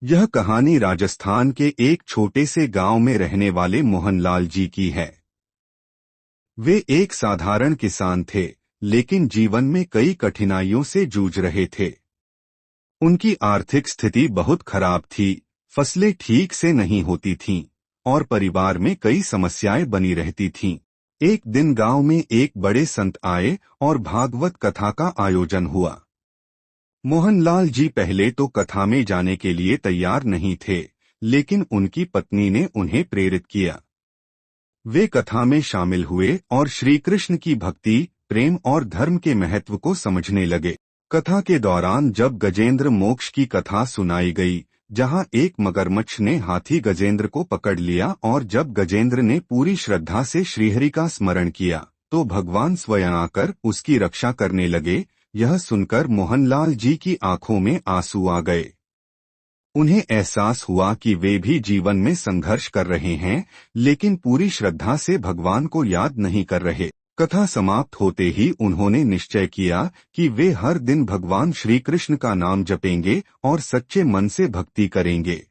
यह कहानी राजस्थान के एक छोटे से गांव में रहने वाले मोहनलाल जी की है। वे एक साधारण किसान थे, लेकिन जीवन में कई कठिनाइयों से जूझ रहे थे। उनकी आर्थिक स्थिति बहुत खराब थी, फसलें ठीक से नहीं होती थीं, और परिवार में कई समस्याएं बनी रहती थीं। एक दिन गांव में एक बड़े संत आए और भागवत कथा का आयोजन हुआ। मोहनलाल जी पहले तो कथा में जाने के लिए तैयार नहीं थे, लेकिन उनकी पत्नी ने उन्हें प्रेरित किया। वे कथा में शामिल हुए और श्री कृष्ण की भक्ति, प्रेम और धर्म के महत्व को समझने लगे। कथा के दौरान जब गजेंद्र मोक्ष की कथा सुनाई गई, जहां एक मगरमच्छ ने हाथी गजेंद्र को पकड़ लिया, और जब गजेंद्र ने पूरी श्रद्धा से श्रीहरि का स्मरण किया, तो भगवान स्वयं आकर उसकी रक्षा करने लगे। यह सुनकर मोहनलाल जी की आंखों में आंसू आ गए। उन्हें एहसास हुआ कि वे भी जीवन में संघर्ष कर रहे हैं, लेकिन पूरी श्रद्धा से भगवान को याद नहीं कर रहे। कथा समाप्त होते ही उन्होंने निश्चय किया कि वे हर दिन भगवान श्री कृष्ण का नाम जपेंगे और सच्चे मन से भक्ति करेंगे।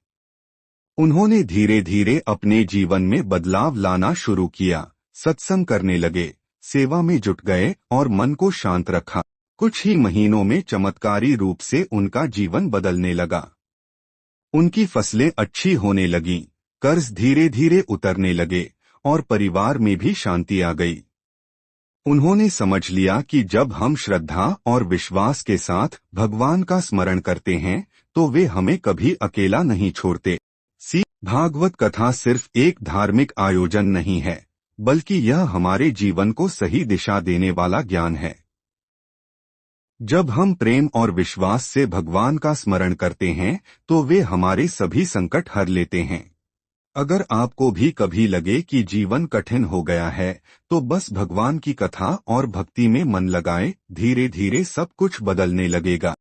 उन्होंने धीरे धीरे अपने जीवन में बदलाव लाना शुरू किया, सत्संग करने लगे, सेवा में जुट गए और मन को शांत रखा। कुछ ही महीनों में चमत्कारी रूप से उनका जीवन बदलने लगा। उनकी फसलें अच्छी होने लगीं, कर्ज धीरे धीरे उतरने लगे और परिवार में भी शांति आ गई। उन्होंने समझ लिया कि जब हम श्रद्धा और विश्वास के साथ भगवान का स्मरण करते हैं, तो वे हमें कभी अकेला नहीं छोड़ते। भागवत कथा सिर्फ एक धार्मिक आयोजन नहीं है, बल्कि यह हमारे जीवन को सही दिशा देने वाला ज्ञान है। जब हम प्रेम और विश्वास से भगवान का स्मरण करते हैं, तो वे हमारे सभी संकट हर लेते हैं। अगर आपको भी कभी लगे कि जीवन कठिन हो गया है, तो बस भगवान की कथा और भक्ति में मन लगाएं, धीरे धीरे सब कुछ बदलने लगेगा।